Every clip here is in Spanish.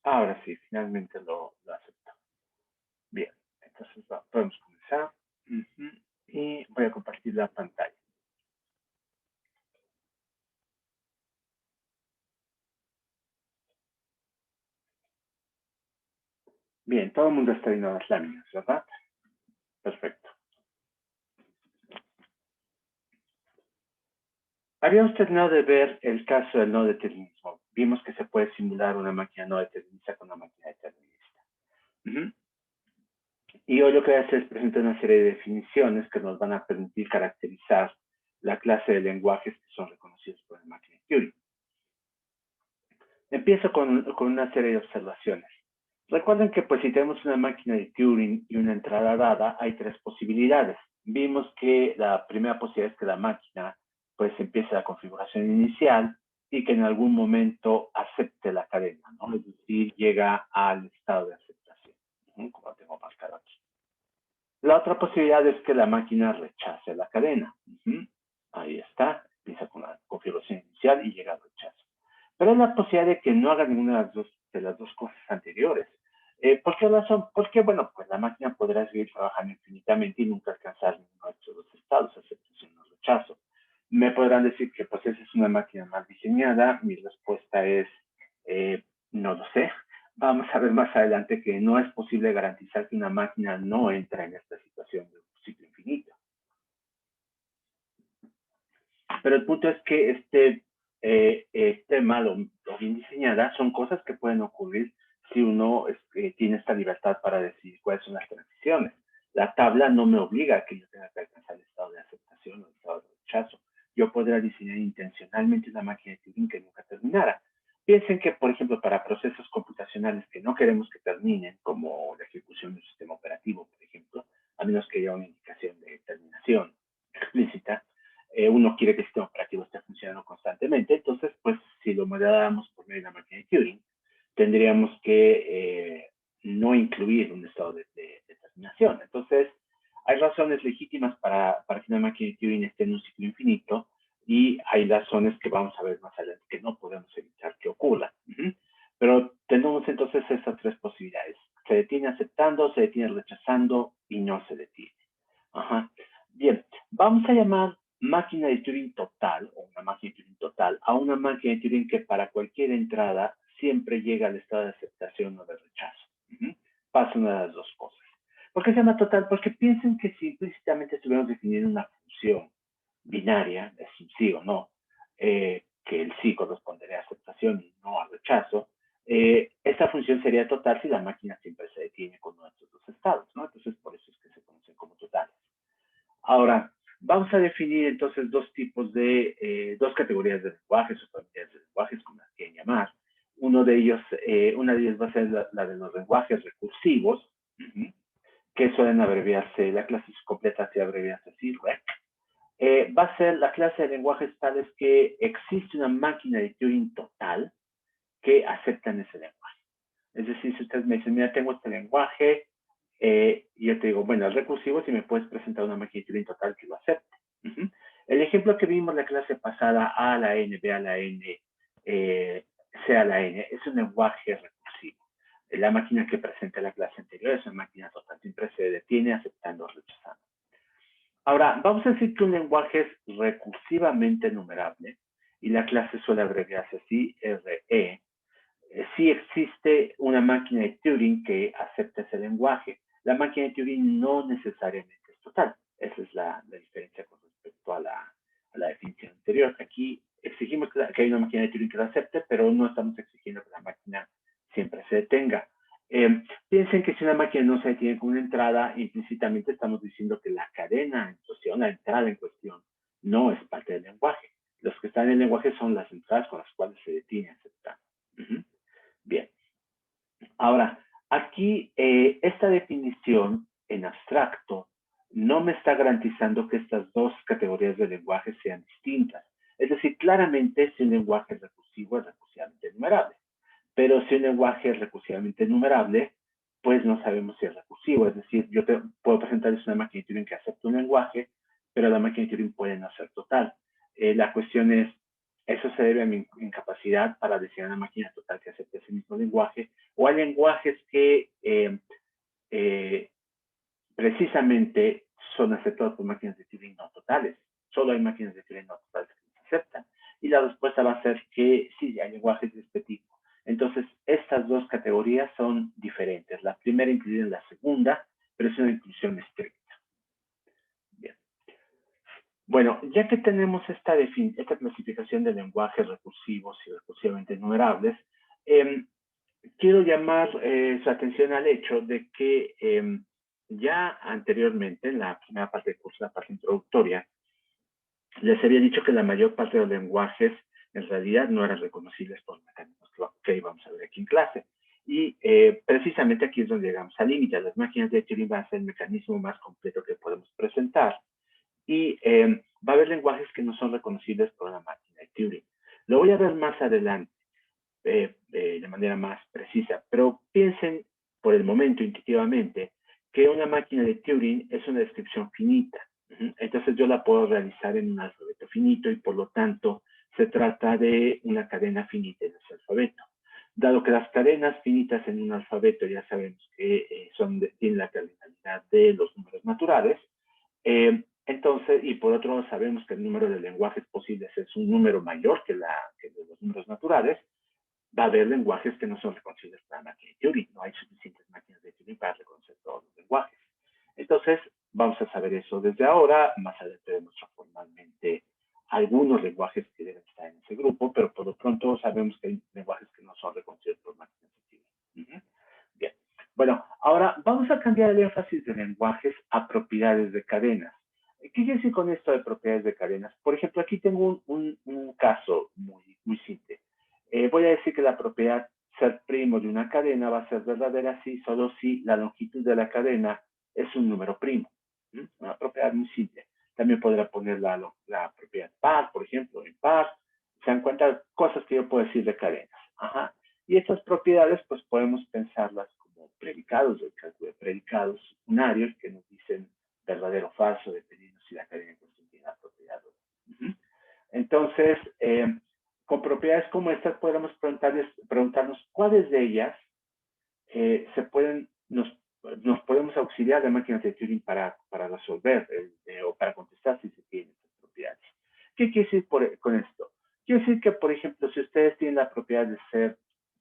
Ahora sí, finalmente lo acepto. Bien, entonces podemos comenzar. Y voy a compartir la pantalla. Bien, todo el mundo está viendo las láminas, ¿verdad? Perfecto. Habíamos terminado de ver el caso del no determinismo. Vimos que se puede simular una máquina no determinista con una máquina determinista. Y hoy lo que voy a hacer es presentar una serie de definiciones que nos van a permitir caracterizar la clase de lenguajes que son reconocidos por el máquina de Turing. Empiezo con una serie de observaciones. Recuerden que pues si tenemos una máquina de Turing y una entrada dada, hay tres posibilidades. Vimos que la primera posibilidad es que la máquina pues empiece la configuración inicial y que en algún momento acepte la cadena, ¿no? Es decir, llega al estado de aceptación, como lo tengo marcado aquí. La otra posibilidad es que la máquina rechace la cadena. Ahí está, empieza con la configuración inicial y llega al rechazo. Pero hay la posibilidad de que no haga ninguna de las dos cosas anteriores. ¿Por qué razón? Porque, bueno, pues la máquina podrá seguir trabajando infinitamente y nunca alcanzar ninguno de estos dos estados, aceptación o rechazo. Me podrán decir que pues esa es una máquina mal diseñada. Mi respuesta es, no lo sé. Vamos a ver más adelante que no es posible garantizar que una máquina no entra en esta situación de un ciclo infinito. Pero el punto es que este mal o bien diseñada son cosas que pueden ocurrir si uno tiene esta libertad para decidir cuáles son las transiciones. La tabla no me obliga a que yo tenga que alcanzar el estado de aceptación o el estado de rechazo. Yo podría diseñar intencionalmente una máquina de Turing que nunca terminara. Piensen que, por ejemplo, para procesos computacionales que no queremos que terminen, como la ejecución de un sistema operativo, por ejemplo, a menos que haya una indicación de terminación explícita, uno quiere que el sistema operativo esté funcionando constantemente. Entonces, pues, si lo modeláramos por medio de la máquina de Turing, tendríamos que no incluir un estado de terminación. Entonces, hay razones legítimas para que una máquina de Turing esté en un ciclo infinito y hay razones que vamos a ver más adelante que no podemos evitar que ocurran. Pero tenemos entonces esas tres posibilidades. Se detiene aceptando, se detiene rechazando y no se detiene. Bien, vamos a llamar máquina de Turing total, o una máquina de Turing total, a una máquina de Turing que para cualquier entrada siempre llega al estado de aceptación o de rechazo. Pasa una de las dos cosas. ¿Por qué se llama total? Porque piensen que si implícitamente estuviéramos definiendo una función binaria, es un sí o no, que el sí correspondería a aceptación y no a rechazo, esta función sería total si la máquina siempre se detiene con uno de estos dos estados, ¿no? Entonces, por eso es que se conocen como totales. Ahora, vamos a definir entonces dos categorías de lenguajes o familias de lenguajes, como las quieren llamar. Una de ellas va a ser la de los lenguajes recursivos, que suelen abreviarse, la clase completa se abrevia así, REC. Va a ser la clase de lenguajes tales que existe una máquina de Turing total que aceptan ese lenguaje. Es decir, si ustedes me dicen, mira, tengo este lenguaje, y yo te digo, bueno, es recursivo si me puedes presentar una máquina de Turing total que lo acepte. El ejemplo que vimos la clase pasada, A a la N, B a la N, C a la N, es un lenguaje recursivo. La máquina que presenta la clase anterior es una máquina total, siempre se detiene aceptando o rechazando. Ahora, vamos a decir que un lenguaje es recursivamente numerable y la clase suele abreviarse así, RE. Sí existe una máquina de Turing que acepta ese lenguaje. La máquina de Turing no necesariamente es total. Esa es la diferencia con respecto a la definición anterior. Aquí exigimos que hay una máquina de Turing que lo acepte, pero no estamos exigiendo que la máquina siempre se detenga. Piensen que si una máquina no se detiene con una entrada, implícitamente estamos diciendo que la cadena en cuestión, la entrada en cuestión, no es parte del lenguaje. Los que están en el lenguaje son las entradas con las cuales se detiene aceptar. Bien. Ahora, aquí esta definición en abstracto no me está garantizando que estas dos categorías de lenguaje sean distintas. Es decir, claramente si un lenguaje es recursivamente numerable. Pero si un lenguaje es recursivamente numerable, pues no sabemos si es recursivo. Es decir, yo puedo presentarles una máquina de Turing que acepta un lenguaje, pero la máquina de Turing puede no ser total. La cuestión es, Eso se debe a mi incapacidad para diseñar una máquina total que acepte ese mismo lenguaje, o hay lenguajes que precisamente son aceptados por máquinas de Turing no totales. Solo hay máquinas de Turing no totales que se aceptan. Y la respuesta va a ser que sí, hay lenguajes de este tipo. Entonces, estas dos categorías son diferentes. La primera incluye en la segunda, pero es una inclusión estricta. Bien. Bueno, ya que tenemos esta clasificación de lenguajes recursivos y recursivamente enumerables, quiero llamar su atención al hecho de que ya anteriormente, en la primera parte del curso, la parte introductoria, les había dicho que la mayor parte de los lenguajes en realidad no eran reconocibles por mecanismos que íbamos a ver aquí en clase. Y precisamente aquí es donde llegamos al límite. Las máquinas de Turing van a ser el mecanismo más completo que podemos presentar. Y va a haber lenguajes que no son reconocibles por la máquina de Turing. Lo voy a ver más adelante de manera más precisa, pero piensen por el momento intuitivamente que una máquina de Turing es una descripción finita. Entonces yo la puedo realizar en un alfabeto finito y por lo tanto se trata de una cadena finita en ese alfabeto. Dado que las cadenas finitas en un alfabeto ya sabemos que tienen la cardinalidad de los números naturales, entonces, y por otro lado sabemos que el número de lenguajes posibles es un número mayor que de los números naturales, va a haber lenguajes que no son reconocibles para la máquina de Turing. No hay suficientes máquinas de Turing para reconocer todos los lenguajes. Entonces, vamos a saber eso desde ahora. Más adelante demostrar formalmente algunos lenguajes que deben estar en ese grupo, pero por lo pronto sabemos que hay lenguajes que no son reconocidos por máquinas de Turing. Bien. Bueno, ahora vamos a cambiar el énfasis de lenguajes a propiedades de cadenas. ¿Qué quiere decir con esto de propiedades de cadenas? Por ejemplo, aquí tengo un caso muy simple. Voy a decir que la propiedad ser primo de una cadena va a ser verdadera solo si la longitud de la cadena es un número primo. Una propiedad muy simple. También podrá poner la propiedad par, por ejemplo, impar. Se dan cuenta cosas que yo puedo decir de cadenas. Ajá. Y estas propiedades, pues podemos pensarlas como predicados, el cálculo de predicados unarios que nos dicen verdadero o falso, dependiendo si la cadena en cuestión tiene la propiedad o no. Entonces, con propiedades como estas podemos preguntarnos cuáles de ellas nos podemos auxiliar de máquinas de Turing para resolver o para contestar si se tienen estas propiedades. ¿Qué quiere decir con esto? Quiere decir que, por ejemplo, si ustedes tienen la propiedad de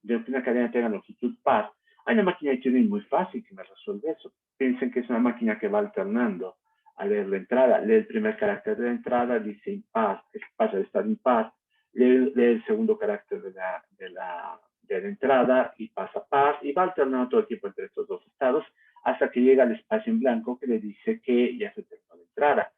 que una cadena tenga longitud par, hay una máquina de Turing muy fácil que me resuelve eso. Piensen que es una máquina que va alternando a leer la entrada, lee el primer carácter de la entrada, dice impar, pasa de estar impar, lee el segundo carácter de la entrada y pasa par y va alternando todo el tiempo entre estos dos estados hasta que llega al espacio en blanco que le dice que ya se terminó la entrada.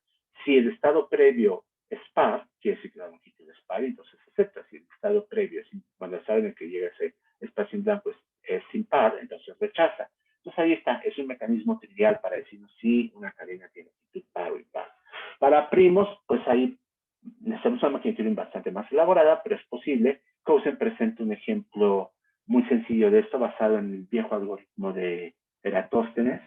Si el estado previo es par, quiere decir que la longitud es par, entonces se acepta. Si el estado previo, cuando el estado en el que llega ese espacio en blanco es impar, entonces rechaza. Entonces ahí está, es un mecanismo trivial para decirnos si una cadena tiene longitud par o impar. Para primos, pues ahí necesitamos una máquina de Turing bastante más elaborada, pero es posible. Cousin presenta un ejemplo muy sencillo de esto basado en el viejo algoritmo de Eratóstenes,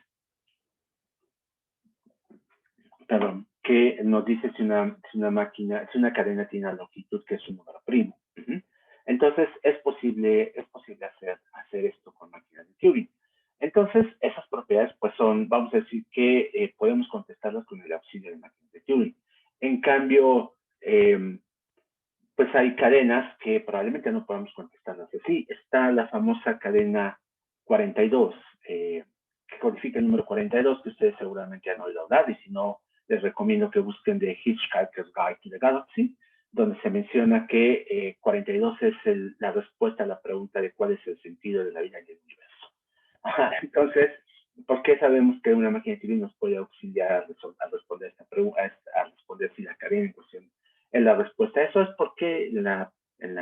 perdón, que nos dice si una cadena tiene una longitud que es un número primo. Entonces, es posible hacer esto con máquinas de Turing. Entonces, esas propiedades, pues vamos a decir que podemos contestarlas con el auxilio de máquinas de Turing. En cambio, pues hay cadenas que probablemente no podamos contestarlas así. Está la famosa cadena 42, que codifica el número 42, que ustedes seguramente han oído hablar, y si no, les recomiendo que busquen de Hitchhiker's Guide to the Galaxy, donde se menciona que 42 es la respuesta a la pregunta de cuál es el sentido de la vida en el universo. Entonces, ¿por qué sabemos que una máquina de Turing nos puede auxiliar a responder esta pregunta, a responder si la cadena en cuestión es la respuesta? Eso es porque en la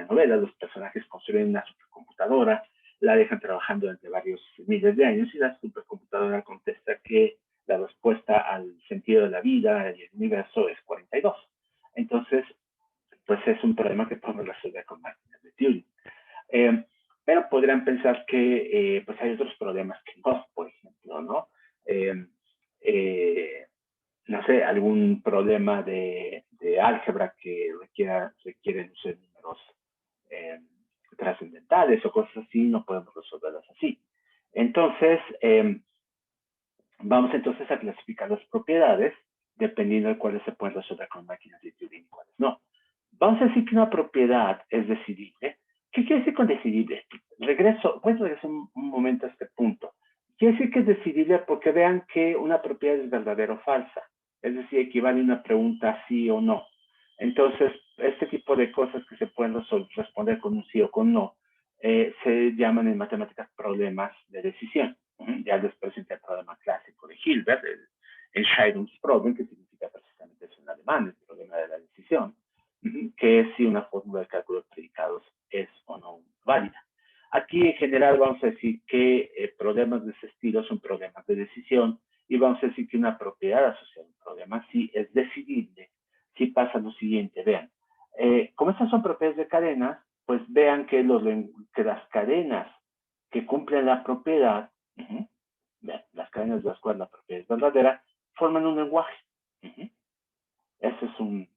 novela los personajes construyen una supercomputadora, la dejan trabajando durante varios miles de años y la supercomputadora contesta que la respuesta al sentido de la vida y el universo es 42. Entonces, pues es un problema que podemos resolver con máquinas de Turing. Pero podrían pensar que pues hay otros problemas que no, por ejemplo, ¿no? No sé, algún problema de álgebra que requiere el uso de fundamentales o cosas así, no podemos resolverlas así. Entonces, vamos entonces a clasificar las propiedades dependiendo de cuáles se pueden resolver con máquinas de Turing y cuáles no. Vamos a decir que una propiedad es decidible. ¿Qué quiere decir con decidible? Voy a regresar un momento a este punto. Quiere decir que es decidible porque vean que una propiedad es verdadera o falsa. Es decir, equivale a una pregunta sí o no. Entonces, este tipo de cosas que se pueden responder con un sí o con no, se llaman en matemáticas problemas de decisión. Ya después está el problema clásico de Hilbert, el Entscheidungsproblem, que significa precisamente eso en alemán, el problema de la decisión, que es si una fórmula de cálculo de predicados es o no válida. Aquí en general vamos a decir que problemas de ese estilo son problemas de decisión y vamos a decir que una propiedad asociada a un problema sí es decidible. Si pasa lo siguiente, vean, como estas son propiedades de cadenas, pues vean que las cadenas que cumplen la propiedad, vean, las cadenas de las cuales la propiedad es verdadera, forman un lenguaje. Eso es un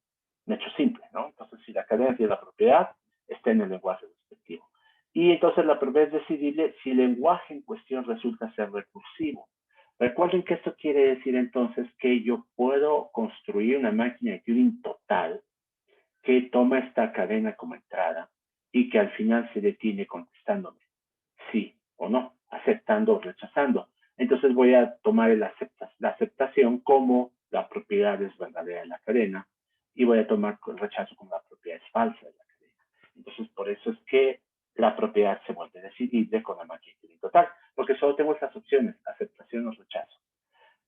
hecho simple, ¿no? Entonces, si la cadena tiene la propiedad, está en el lenguaje respectivo. Y entonces la propiedad es decidible si el lenguaje en cuestión resulta ser recursivo. Recuerden que esto quiere decir entonces que yo puedo construir una máquina de Turing total que toma esta cadena como entrada y que al final se detiene contestándome sí o no, aceptando o rechazando. Entonces voy a tomar la aceptación como la propiedad es verdadera de la cadena y voy a tomar el rechazo como la propiedad es falsa de la cadena. Entonces por eso es que la propiedad se vuelve decidible con la máquina de Turing total, porque solo tengo esas opciones, aceptación o rechazo.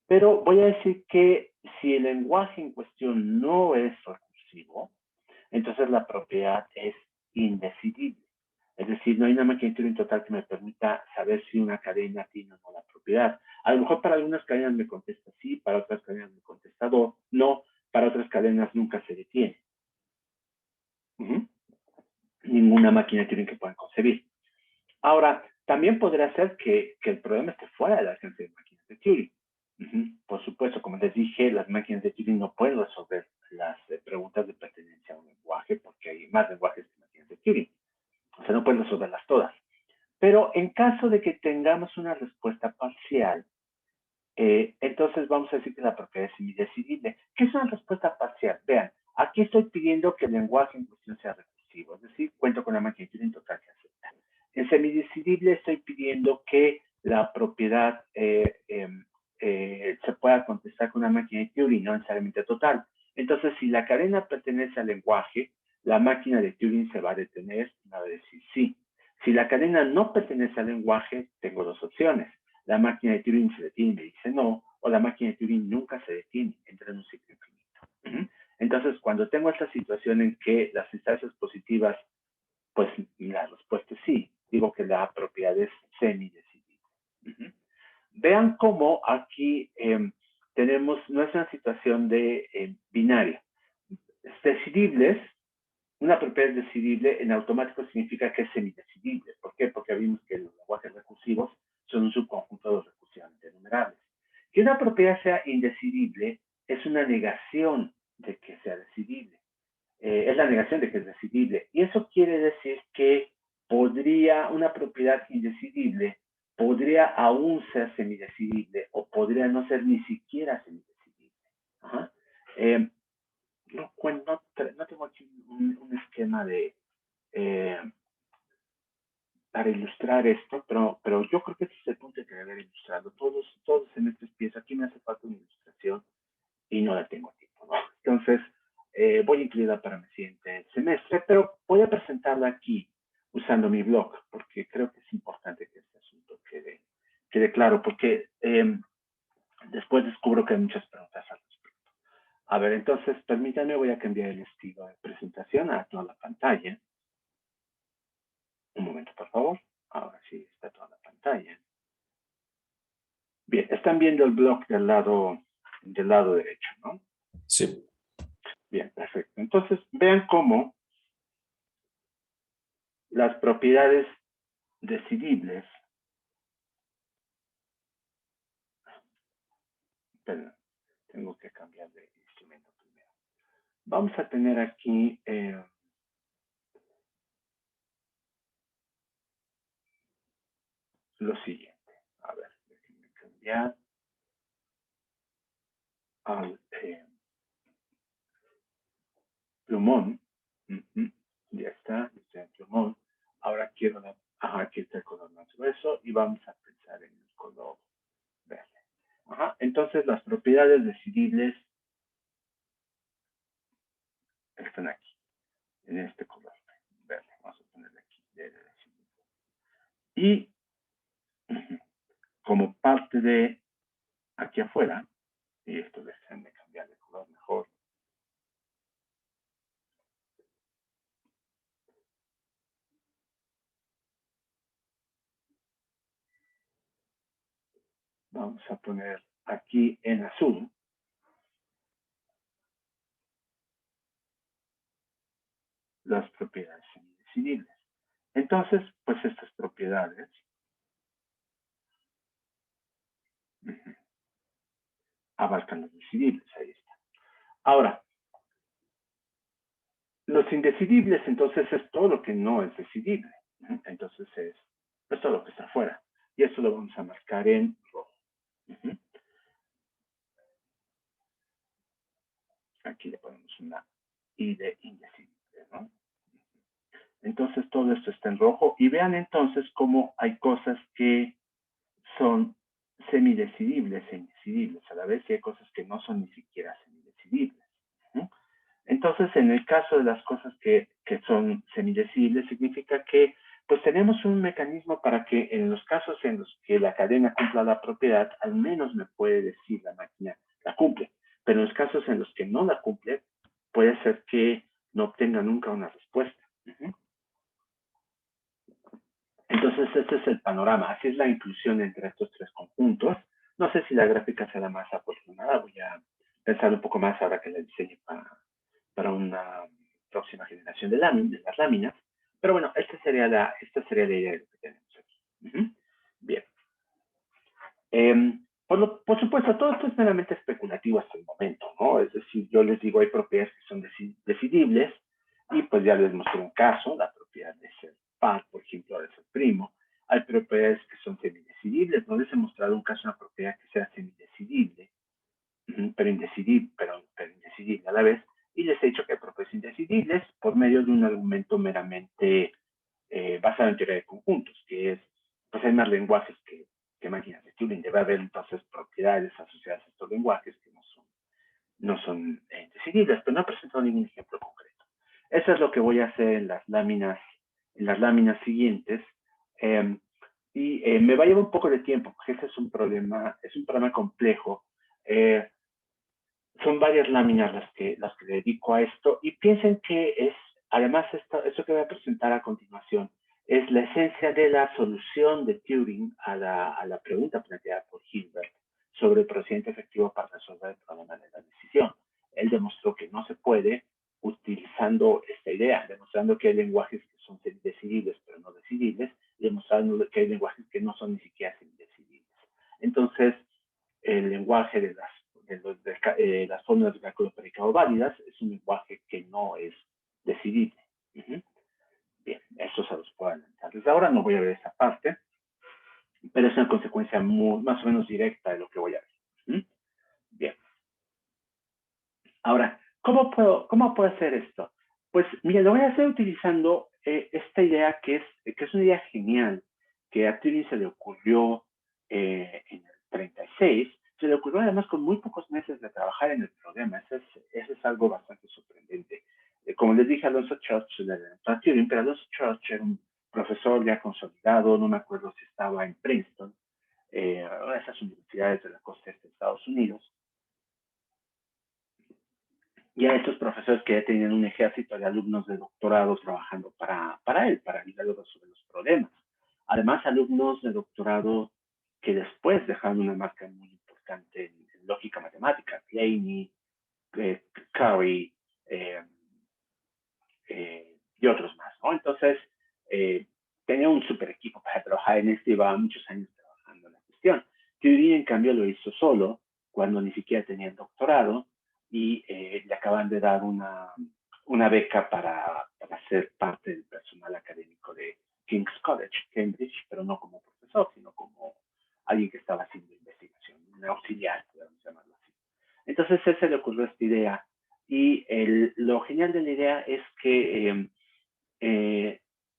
Pero voy a decir que si el lenguaje en cuestión no es recursivo, entonces la propiedad es indecidible. Es decir, no hay una máquina de Turing total que me permita saber si una cadena tiene o no la propiedad. A lo mejor para algunas cadenas me contesta sí, para otras cadenas me contesta no, para otras cadenas nunca se detiene. Ninguna máquina de Turing que puedan concebir. Ahora, también podría ser que el problema esté fuera de la agencia de máquinas de Turing. Por supuesto, como les dije, las máquinas de Turing no pueden resolver las preguntas de pertenencia a un lenguaje porque hay más lenguajes que máquinas de Turing. O sea, no pueden resolverlas todas. Pero en caso de que tengamos una respuesta parcial, entonces vamos a decir que la propiedad es indecidible. ¿Qué es una respuesta parcial? Vean, aquí estoy pidiendo que el lenguaje en cuestión sea recursivo, es decir, cuento con la máquina de Turing total que acepta. En semidecidible estoy pidiendo que la propiedad se pueda contestar con una máquina de Turing, no necesariamente total. Entonces, si la cadena pertenece al lenguaje, la máquina de Turing se va a detener y va a decir sí. Si la cadena no pertenece al lenguaje, tengo dos opciones. La máquina de Turing se detiene y me dice no, o la máquina de Turing nunca se detiene, entra en un ciclo infinito. Entonces, cuando tengo esta situación en que las instancias positivas, pues la respuesta es sí, digo que la propiedad es semidecidible. Vean cómo aquí tenemos, no es una situación de binaria. Decidibles, una propiedad decidible en automático significa que es semidecidible. ¿Por qué? Porque vimos que los lenguajes recursivos son un subconjunto de recursivamente enumerables. Que una propiedad sea indecidible es una negación de que sea decidible. Es la negación de que es decidible. Y eso quiere decir que una propiedad indecidible podría aún ser semidecidible o podría no ser ni siquiera semidecidible. Ajá. No tengo aquí un esquema para ilustrar esto, pero yo creo que este es el punto que debe haber ilustrado. Todos semestres pienso, aquí me hace falta una ilustración y no la tengo a tiempo, ¿no? Entonces, voy a incluirla para mi siguiente semestre, pero voy a presentarla aquí usando mi blog, porque creo que es importante que este asunto quede claro, porque después descubro que hay muchas preguntas al respecto. A ver, entonces, permítanme, voy a cambiar el estilo de presentación a toda la pantalla. Un momento, por favor. Ahora sí, está toda la pantalla. Bien, están viendo el blog del lado derecho, ¿no? Sí. Bien, perfecto. Entonces, vean cómo las propiedades decidibles, perdón, tengo que cambiar de instrumento primero. Vamos a tener aquí lo siguiente. A ver, déjenme cambiar al plumón. Ya está el plumón. Ahora quiero aquí está el color más grueso y vamos a pensar en el color verde. Entonces las propiedades decidibles están aquí, en este color verde. Vamos a ponerle aquí de decidible. Y como parte de aquí afuera, y esto déjenme cambiar de color mejor. Vamos a poner aquí en azul las propiedades semidecidibles. Entonces, pues estas propiedades abarcan los decidibles, ahí está. Ahora, los indecidibles, entonces, es todo lo que no es decidible. Entonces, es todo lo que está afuera. Y eso lo vamos a marcar en rojo. Aquí le ponemos una I de indecidible, ¿no? Entonces, todo esto está en rojo. Y vean entonces cómo hay cosas que son semidecidibles e indecidibles, a la vez que hay cosas que no son ni siquiera semidecidibles. Entonces, en el caso de las cosas que son semidecidibles, significa que pues tenemos un mecanismo para que en los casos en los que la cadena cumpla la propiedad, al menos me puede decir la máquina la cumple. Pero en los casos en los que no la cumple, puede ser que no obtenga nunca una respuesta. Entonces, este es el panorama. Así es la inclusión entre estos tres conjuntos. No sé si la gráfica será más aproximada. Voy a pensar un poco más ahora que la diseñe para una próxima generación de las láminas. Pero bueno, esta sería la idea de lo que tenemos aquí. Bien. Por supuesto, todo esto es meramente especulativo hasta el momento, ¿no? Es decir, yo les digo, hay propiedades que son decidibles y pues ya les mostré un caso, la propiedad de ser par, por ejemplo, de ser primo. Hay propiedades que son semidecidibles, no les he mostrado un caso, una propiedad que sea semidecidible, pero indecidible a la vez, y les he dicho que hay propiedades indecidibles por medio de un argumento meramente basado en teoría de conjuntos, que es, pues hay más lenguajes que máquinas de Turing. Debe haber entonces propiedades asociadas a estos lenguajes que no son decidibles, pero no he presentado ningún ejemplo concreto. Eso es lo que voy a hacer en las láminas siguientes. Me va a llevar un poco de tiempo, porque ese es un problema complejo. Son varias láminas las que dedico a esto y piensen que además esto que voy a presentar a continuación es la esencia de la solución de Turing a la pregunta planteada por Hilbert sobre el procedimiento efectivo para resolver el problema de la decisión. Él demostró que no se puede utilizando esta idea, demostrando que hay lenguajes que son decidibles pero no decidibles, y demostrando que hay lenguajes que no son ni siquiera decidibles. Entonces, el lenguaje de las fórmulas de cálculo predicado válidas es un lenguaje que no es decidible. Bien, eso se los puedo adelantar. Desde ahora no voy a ver esa parte, pero es una consecuencia más o menos directa de lo que voy a ver. Bien. Ahora, ¿cómo puedo hacer esto? Pues, mira, lo voy a hacer utilizando esta idea que es una idea genial, que a Turing se le ocurrió en el 36. Se le ocurrió además con muy pocos meses de trabajar en el problema. Eso es algo bastante sorprendente. Como les dije, Alonso Church le adelantó a Turing, pero Alonso Church era un profesor ya consolidado, no me acuerdo si estaba en Princeton, una de esas universidades de la costa este de Estados Unidos. Y a estos profesores que ya tenían un ejército de alumnos de doctorado trabajando para él, para ayudarlo a resolver los problemas. Además, alumnos de doctorado que después dejaron una marca muy importante en lógica matemática, Laney, Curry y otros más, ¿no? Entonces, tenía un super equipo para trabajar en esto y llevaba muchos años trabajando en la cuestión. Turing, en cambio, lo hizo solo, cuando ni siquiera tenía el doctorado, y le acaban de dar una beca para ser parte del personal académico de King's College, Cambridge, pero no como profesor. profesor, sino como alguien que estaba haciendo investigación, un auxiliar, podemos llamarlo así. Entonces, él se le ocurrió esta idea. Y lo genial de la idea es que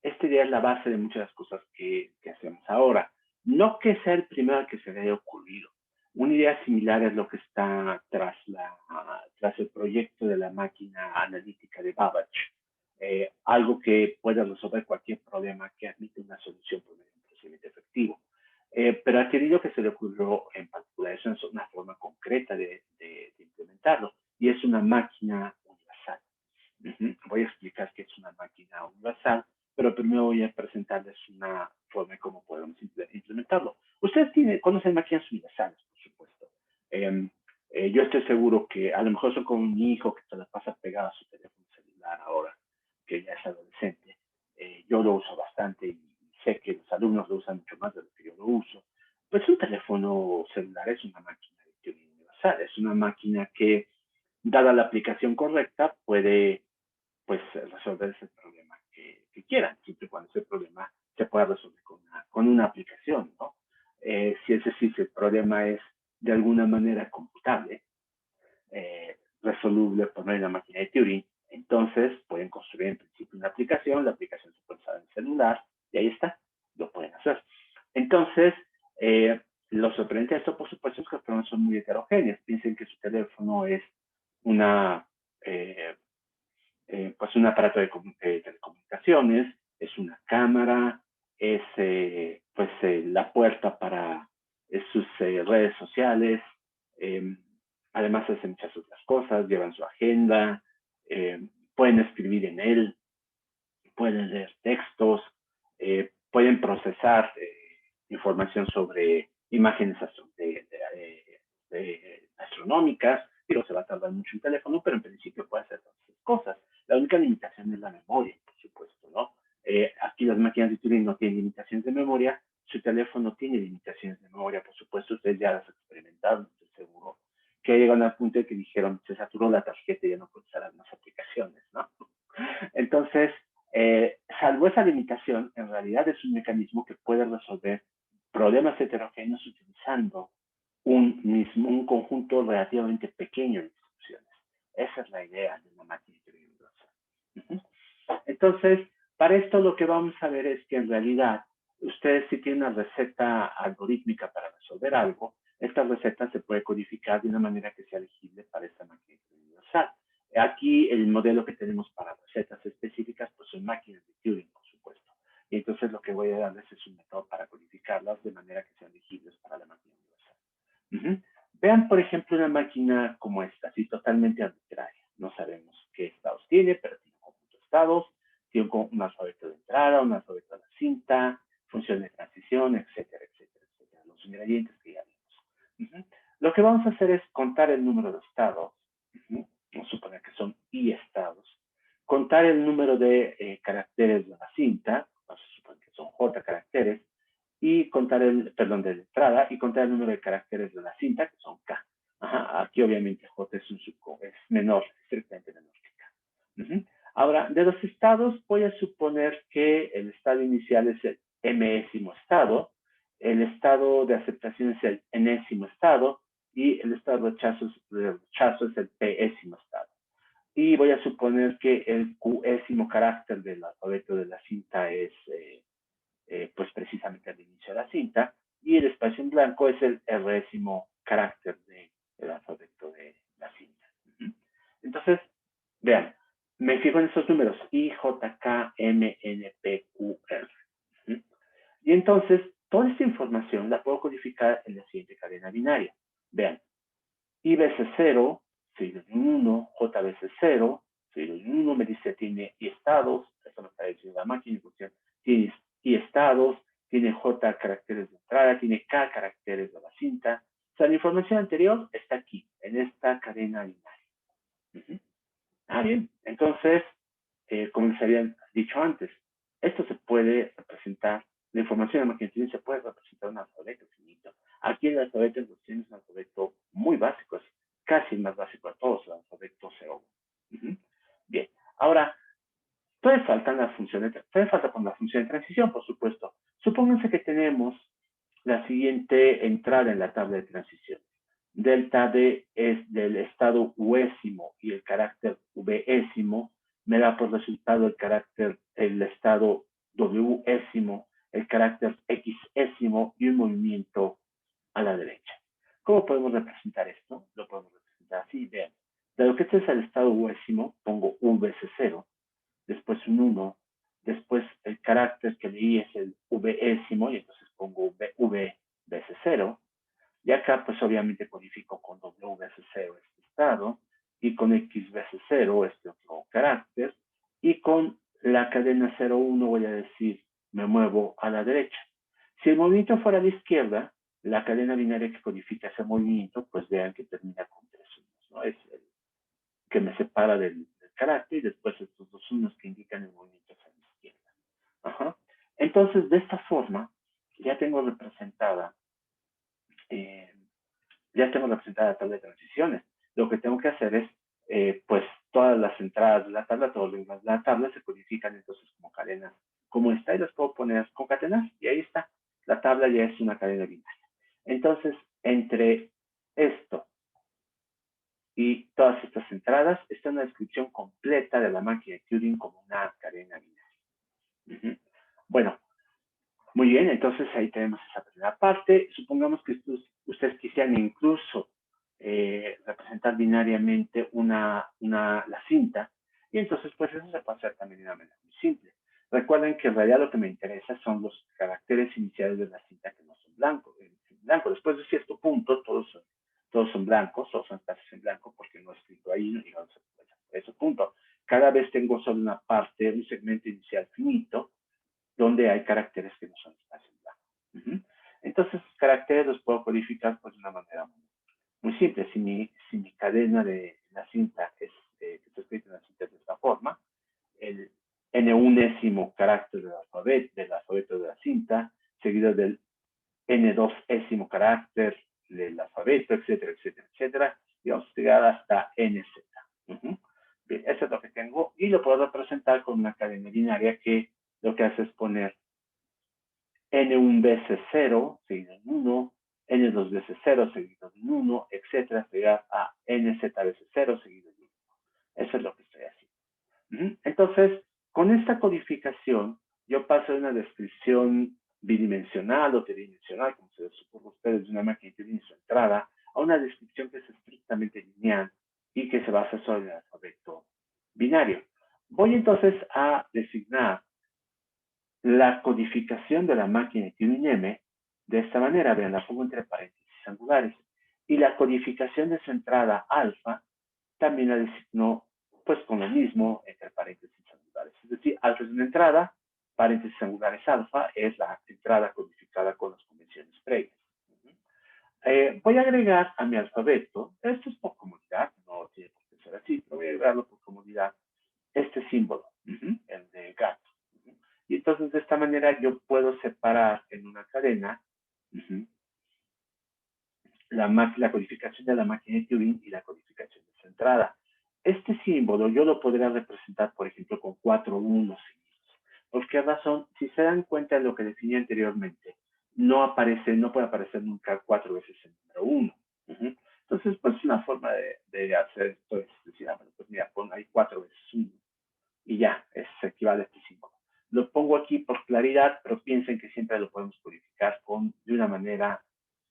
esta idea es la base de muchas de las cosas que hacemos ahora. No que sea el primero que se le haya ocurrido. Una idea similar es lo que está tras el proyecto de la máquina analítica de Babbage. Algo que pueda resolver cualquier problema que admite una solución por medio de un procedimiento efectivo. Pero ha querido que se le ocurrió en particular, eso es una forma concreta de implementarlo, y es una máquina universal. Voy a explicar qué es una máquina universal, pero primero voy a presentarles una forma de cómo podemos implementarlo. Ustedes conocen máquinas universales, por supuesto. Yo estoy seguro que a lo mejor son como mi hijo que se la pasa pegado a su teléfono celular ahora, que ya es adolescente. Yo lo uso bastante y sé que los alumnos lo usan mucho más de lo que yo lo uso. Pues un teléfono celular es una máquina de teoría universal, es una máquina que, dada la aplicación correcta, puede pues resolver ese problema que quieran, siempre y cuando ese problema se pueda resolver con una aplicación, ¿no? Si es decir, si el problema es de alguna manera computable, resoluble por medio de una máquina de Turing, entonces pueden construir en principio una aplicación, la aplicación se puede usar en el celular, y ahí está, lo pueden hacer. Entonces, lo sorprendente de esto, por supuesto, es que los problemas son muy heterogéneos. Piensen que su teléfono es una pues un aparato de telecomunicaciones, es una cámara, es pues la puerta para sus redes sociales, además hacen muchas otras cosas, llevan su agenda, pueden escribir en él, pueden leer textos, pueden procesar información sobre imágenes astronómicas. Digo, se va a tardar mucho en teléfono, pero en principio puede hacer todas esas cosas. La única limitación es la memoria, por supuesto, ¿no? Aquí las máquinas de Turing no tienen limitaciones de memoria, su teléfono tiene limitaciones de memoria, por supuesto, ustedes ya las experimentaron, estoy seguro, que llegan al punto de que dijeron, se saturó la tarjeta y ya no puedo usar las aplicaciones, ¿no? Entonces, salvo esa limitación, en realidad es un mecanismo que puede resolver problemas heterogéneos utilizando un conjunto relativamente pequeño de instrucciones. Esa es la idea de una máquina de Turing universal. Entonces, para esto lo que vamos a ver es que en realidad ustedes si tienen una receta algorítmica para resolver algo, esta receta se puede codificar de una manera que sea legible para esta máquina de Turing universal. Aquí el modelo que tenemos para recetas específicas pues son máquinas de Turing, por supuesto. Y entonces lo que voy a darles es un método para codificarlas de manera que sean legibles para la máquina universal. Vean, por ejemplo, una máquina como esta, así totalmente arbitraria. No sabemos qué estados tiene, pero tiene un conjunto de estados, tiene un alfabeto de entrada, un alfabeto de la cinta, función de transición, etcétera, etcétera, etcétera. Los ingredientes que ya vimos. Lo que vamos a hacer es contar el número de estados. Vamos a suponer que son I estados. Contar el número de caracteres de la cinta, vamos a suponer que son J caracteres, y contar perdón, de entrada, y contar el número de caracteres de la cinta, que son K. Aquí obviamente J es menor, estrictamente menor que K. Ahora, de los estados, voy a suponer que el estado inicial es el mésimo estado, el estado de aceptación es el enésimo estado, y el estado de rechazo es el pésimo estado. Y voy a suponer que el qésimo carácter del alfabeto de la cinta es pues precisamente al inicio de la cinta, y el espacio en blanco es el résimo carácter del alfabeto de la cinta. Entonces, vean, me fijo en esos números, I, J, K, M, N, P, Q, R. Y entonces, toda esta información la puedo codificar en la siguiente cadena binaria. Vean, I veces 0, seguido de un 1, J veces 0, seguido de un 1, me dice tiene I estados, esto me está diciendo la máquina, tiene I estados, tiene J caracteres de entrada, tiene K caracteres de la cinta. O sea, la información anterior está aquí, en esta cadena binaria. Bien, entonces, como les había dicho antes, esto se puede representar, la información de la máquina se puede representar un alfabeto finito. Aquí el alfabeto en cuestión es un alfabeto muy básico, es casi el más básico de todos, el alfabeto CO. Bien, ahora, todavía falta con la función de transición, por supuesto. Supónganse que tenemos la siguiente entrada en la tabla de transición. Delta D es del estado uésimo y el carácter vésimo me da por resultado el estado wésimo, el carácter xésimo y un movimiento a la derecha. ¿Cómo podemos representar esto? Lo podemos representar así, vean. Dado que este es el estado uésimo, pongo vc0, después un 1, después el carácter que leí es el vésimo, y entonces pongo vbc0, y acá pues obviamente codifico con wbc0 este estado, y con xbc0 este otro carácter, y con la cadena 01 voy a decir, me muevo a la derecha. Si el movimiento fuera a la izquierda, la cadena binaria que codifica ese movimiento, pues vean que termina con 3 unos, ¿no? Es el que me separa del carácter y después estos 2 unos que indican el movimiento hacia la izquierda. Ajá. Entonces, de esta forma, ya tengo representada eh, la tabla de transiciones. Lo que tengo que hacer es, pues, todas las entradas de la tabla, todos los de la tabla se codifican entonces como cadenas, como está, y las puedo poner concatenar, y ahí está. La tabla ya es una cadena binaria. Entonces, entre esto y todas estas entradas está una descripción completa de la máquina de Turing como una cadena binaria. Bueno, muy bien, entonces ahí tenemos esa primera parte. Supongamos que ustedes quisieran incluso representar binariamente la cinta, y entonces pues eso se puede hacer también de una manera muy simple. Recuerden que en realidad lo que me interesa son los caracteres iniciales de la cinta que no son blancos. Después de cierto punto, todos son blancos, todos son espacios en blanco, porque no he escrito ahí, no digamos, ese punto. Cada vez tengo solo una parte, un segmento inicial finito, donde hay caracteres que no son espacios blancos. Entonces, los caracteres los puedo codificar pues, de una manera muy simple. Si mi cadena de la cinta que está escrita en la cinta de esta forma, el n1ésimo carácter del alfabeto de la cinta, seguido del n2ésimo carácter del alfabeto, etcétera, etcétera, etcétera, y vamos a llegar hasta nz. Bien, eso es lo que tengo, y lo puedo representar con una cadena binaria que lo que hace es poner n1bc0 seguido en 1, n2bc0 seguido en 1, etcétera, llegar a nzbc0 seguido en 1. Eso es lo que estoy haciendo. Entonces, con esta codificación, yo paso de una descripción bidimensional o tridimensional, como se les ocurre a ustedes, de una máquina que tiene su entrada, a una descripción que es estrictamente lineal y que se basa sobre el alfabeto binario. Voy entonces a designar la codificación de la máquina de Turing-M de esta manera, vean, la pongo entre paréntesis angulares, y la codificación de su entrada alfa también la designó pues con lo mismo entre paréntesis angulares. Es decir, alfa es una entrada, paréntesis angulares alfa es la entrada codificada con las convenciones previas. Voy a agregar a mi alfabeto, esto es por comodidad, no tiene por qué ser así, pero voy a agregarlo por comodidad, este símbolo, el de gato. Y entonces de esta manera yo puedo separar en una cadena la codificación de la máquina de Turing y la codificación de su entrada. Este símbolo yo lo podría representar, por ejemplo, con 4 unos seguidos. ¿Por qué razón? Si se dan cuenta de lo que definí anteriormente, no puede aparecer nunca 4 veces el número 1. Entonces, pues una forma de hacer esto es decir, pues mira, pon ahí 4 veces 1 y ya, se equivale a este símbolo. Lo pongo aquí por claridad, pero piensen que siempre lo podemos codificar de una manera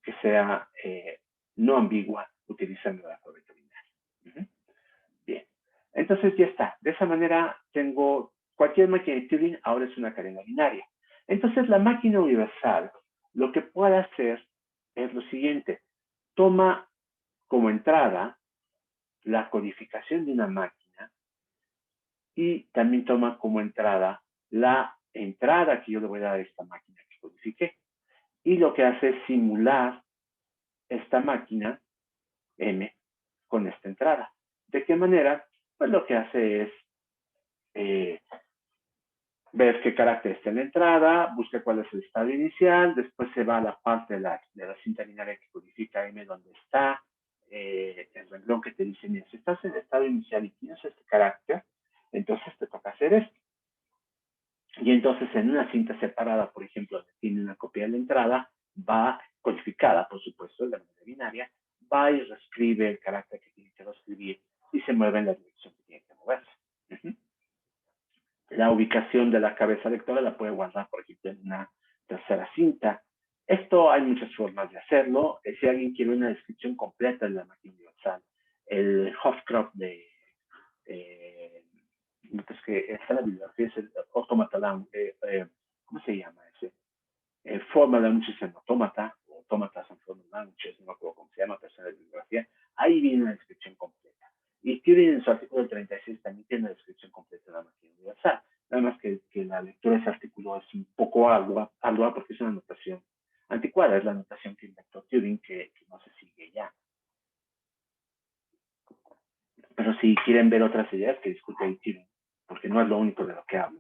que sea no ambigua, utilizando el alfabeto binario. Bien, entonces ya está. De esa manera tengo cualquier máquina de Turing ahora es una cadena binaria. Entonces la máquina universal lo que puede hacer es lo siguiente. Toma como entrada la codificación de una máquina y también toma como entrada la entrada que yo le voy a dar a esta máquina que codifique. Y lo que hace es simular esta máquina M con esta entrada. ¿De qué manera? Pues lo que hace es ver qué carácter está en la entrada, busca cuál es el estado inicial, después se va a la parte de la cinta binaria que codifica M donde está, el renglón que te dice, mira, si estás en el estado inicial y tienes este carácter, entonces te toca hacer esto. Y entonces en una cinta separada, por ejemplo, tiene una copia de la entrada, va codificada, por supuesto, de manera binaria, va y reescribe el carácter que tiene que reescribir y se mueve en la dirección que tiene que moverse. La ubicación de la cabeza lectora la puede guardar, por ejemplo, en una tercera cinta. Esto hay muchas formas de hacerlo. Si alguien quiere una descripción completa de la máquina universal, el Hofstra de pues que está en la bibliografía, es el Automata ¿cómo se llama ese? Formal Languages en Automata, o Automatas en Formal Languages, no me acuerdo cómo se llama, pero está en la bibliografía. Ahí viene una descripción completa. Y Turing en su artículo 36 también tiene una descripción completa de la máquina universal. Nada más que la lectura de ese artículo es un poco ardua porque es una notación anticuada, es la notación que inventó Turing que no se sigue ya. Pero si quieren ver otras ideas que discute ahí Turing, porque no es lo único de lo que habla,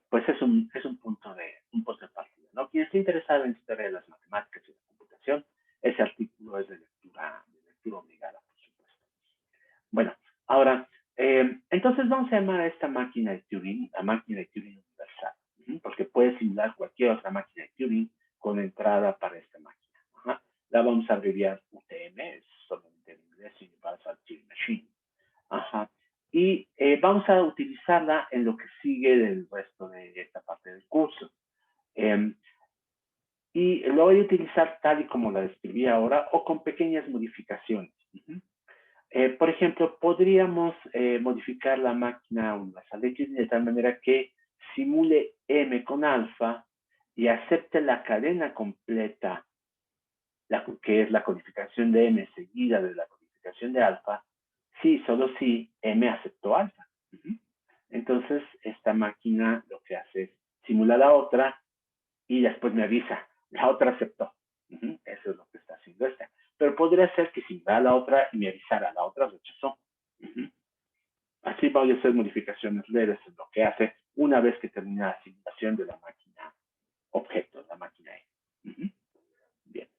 pues es un punto de partida, ¿no? Quien esté interesado en historia de las matemáticas y la computación, ese artículo es de lectura obligada, por supuesto. Bueno, ahora, entonces vamos a llamar a esta máquina de Turing la máquina de Turing universal, porque puede simular cualquier otra máquina de Turing con entrada para esta máquina. La vamos a abreviar UTM, es solamente en inglés, Universal Turing Machine. Y vamos a utilizarla en lo que sigue del resto de esta parte del curso. Y lo voy a utilizar tal y como la describí ahora o con pequeñas modificaciones. Por ejemplo, podríamos modificar la máquina universal de Turing de tal manera que simule M con alfa y acepte la cadena completa, que es la codificación de M seguida de la codificación de alfa, si, solo si M aceptó alfa. Entonces, esta máquina lo que hace es simular la otra y después me avisa, la otra aceptó. Eso es lo que está haciendo esta. Pero podría ser que simulara la otra y me avisara, la otra rechazó. Así voy a hacer modificaciones leves en lo que hace una vez que termina la simulación de la máquina objeto, la máquina E. Bien.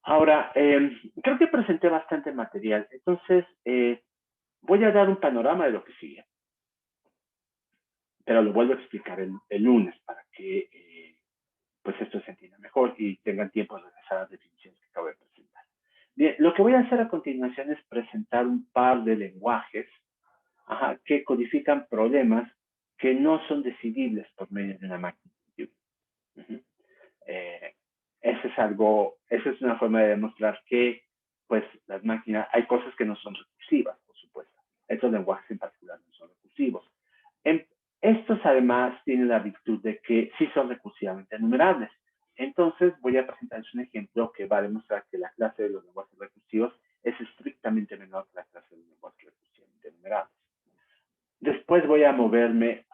Ahora, creo que presenté bastante material. Entonces, voy a dar un panorama de lo que sigue. Pero lo vuelvo a explicar el lunes para que pues esto se entienda mejor y tengan tiempo de regresar a las definiciones que acabo de presentar. Bien, lo que voy a hacer a continuación es presentar un par de lenguajes que codifican problemas que no son decidibles por medio de una máquina. Esa es una forma de demostrar que pues las máquinas, hay cosas que no son recursivas, por supuesto. Estos lenguajes en particular no son recursivos. Estos además tienen la virtud de que sí son recursivamente enumerables. Entonces voy a presentarles un ejemplo que va a demostrar que la clase de los lenguajes recursivos es estrictamente menor que la clase de los lenguajes recursivamente enumerables. Después voy a moverme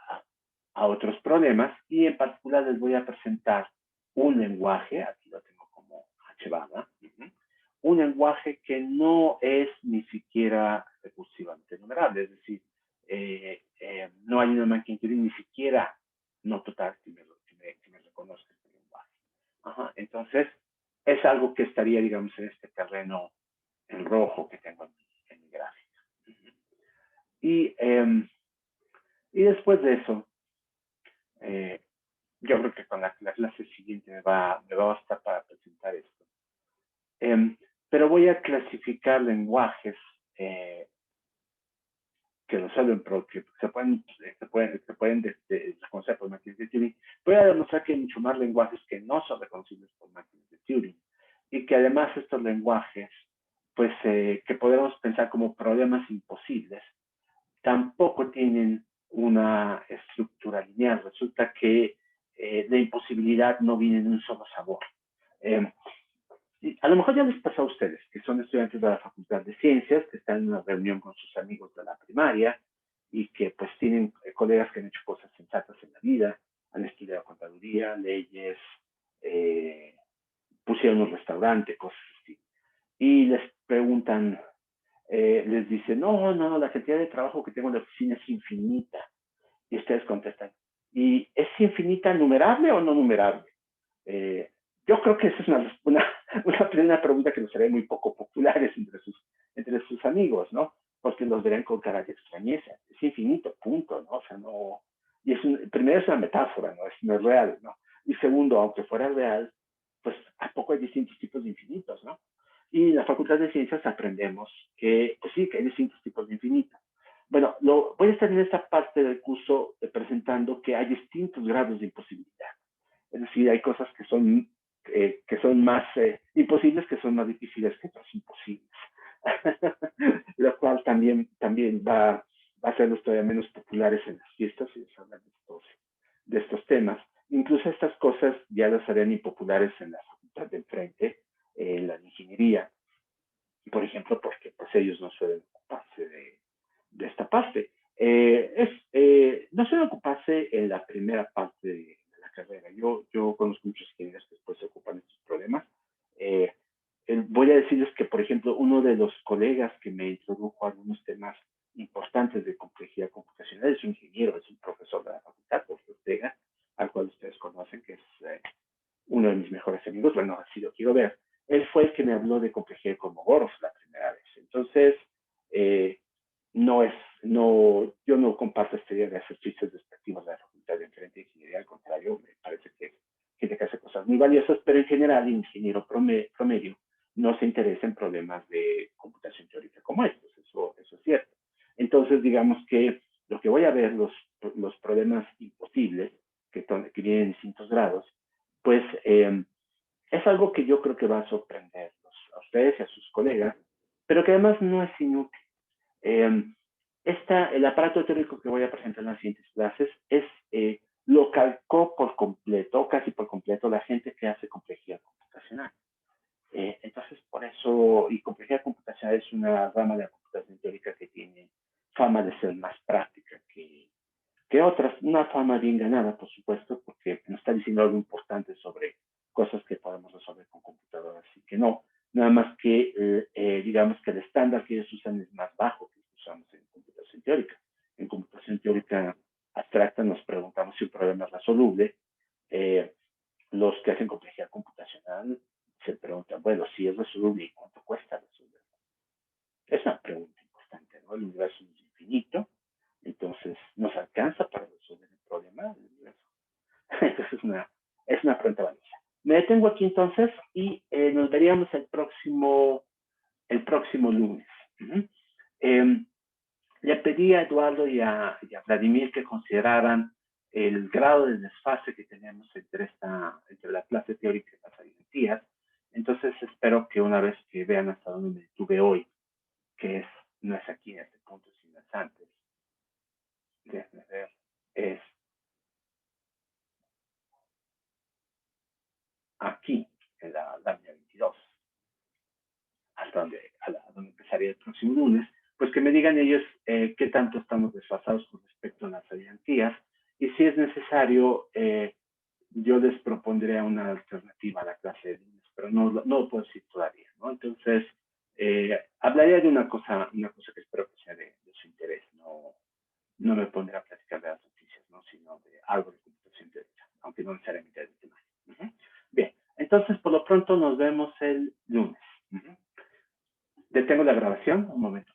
a otros problemas y en particular les voy a presentar un lenguaje, aquí lo tengo como H barra, un lenguaje que no es ni siquiera recursivamente enumerable, es decir, no hay una máquina Turing ni siquiera no total que me reconozca este lenguaje. Entonces, es algo que estaría, digamos, en este terreno en rojo que tengo en mi gráfica. Y después de eso, yo creo que con la clase siguiente me va a bastar para presentar esto. Pero voy a clasificar lenguajes que resuelven, que se pueden reconocer por máquinas de Turing. Voy a demostrar que hay mucho más lenguajes que no son reconocibles por máquinas de Turing y que además estos lenguajes, pues que podemos pensar como problemas imposibles, tampoco tienen una estructura lineal. Resulta que la imposibilidad no viene en un solo sabor. A lo mejor ya les pasó a ustedes, que son estudiantes de la Facultad de Ciencias, que están en una reunión con sus amigos de la primaria y que pues tienen colegas que han hecho cosas sensatas en la vida, han estudiado contaduría, leyes, pusieron un restaurante, cosas así. Y les preguntan, les dicen, no, la cantidad de trabajo que tengo en la oficina es infinita. Y ustedes contestan, ¿y es infinita numerable o no numerable? Yo creo que esa es una pregunta que nos hará muy poco populares entre sus amigos, ¿no? Porque los verán con cara de extrañeza. Es infinito, punto, ¿no? O sea, no... Y primero es una metáfora, no es real, ¿no? Y segundo, aunque fuera real, pues tampoco hay distintos tipos de infinitos, ¿no? Y en la Facultad de Ciencias aprendemos que, pues sí, que hay distintos tipos de infinitos. Bueno, voy a estar en esta parte del curso presentando que hay distintos grados de imposibilidad. Es decir, hay cosas que son más imposibles, que son más difíciles que otras imposibles. Lo cual también va a hacerlos todavía menos populares en las fiestas y les hablan de estos temas. Incluso estas cosas ya las harían impopulares en la facultad de enfrente, en la ingeniería, por ejemplo, porque pues ellos no suelen ocuparse de esta parte. No suelen ocuparse en la primera parte de la carrera. Yo conozco muchos ingenieros que después se ocupan de estos problemas. Voy a decirles que, por ejemplo, uno de los colegas que me introdujo a algunos temas importantes de complejidad computacional es un ingeniero, es un profesor de la facultad, Jorge Ortega, al cual ustedes conocen, que es uno de mis mejores amigos. Bueno, así lo quiero ver. Él fue el que me habló de complejidad de Kolmogorov la primera vez. Entonces, yo no comparto esta idea de hacer chistes despectivos de la facultad de enfrente de ingeniería. Al contrario, me parece que gente que hace cosas muy valiosas, pero en general, el ingeniero promedio no se interesa en problemas de computación teórica como estos. Eso es cierto. Entonces, digamos que lo que voy a ver, los problemas imposibles que vienen en distintos grados, pues es algo que yo creo que va a sorprender a ustedes y a sus colegas, pero que además no es inútil. El aparato teórico que voy a presentar en las siguientes clases lo calcó por completo, casi por completo, la gente que hace complejidad computacional. Entonces, por eso, y complejidad computacional es una rama de la computación teórica que tiene fama de ser más práctica que otras. Una fama bien ganada, por supuesto, porque nos está diciendo algo importante sobre cosas que podemos resolver con computadoras y que no. Nada más que, digamos que el estándar que ellos usan es más bajo que el que usamos en computación teórica. En computación teórica abstracta nos preguntamos si un problema es resoluble. Los que hacen complejidad computacional se preguntan, bueno, si es resoluble, ¿y cuánto cuesta resolverlo? Es una pregunta importante, ¿no? El universo es infinito, entonces nos alcanza para resolver el problema del universo. Entonces es una pregunta valiosa. Me detengo aquí entonces y nos veríamos el próximo lunes. Le pedí a Eduardo y a Vladimir que consideraran el grado de desfase que tenemos entre la clase teórica y las garantías. Entonces espero que una vez que vean hasta dónde me detuve hoy, que no es aquí en este punto, sino es antes, déjenme ver, es aquí, en la lámina 22, hasta donde empezaría el próximo lunes, pues que me digan ellos qué tanto estamos desfasados con respecto a las garantías, y si es necesario, yo les propondré una alternativa a la clase de lunes, pero no lo puedo decir todavía, ¿no? Entonces, hablaría de una cosa que espero que sea de su interés. No me pondré a platicar de las noticias, ¿no? Sino de algo de computación teórica, aunque no necesariamente del tema. Bien, entonces por lo pronto nos vemos el lunes. Detengo la grabación un momento.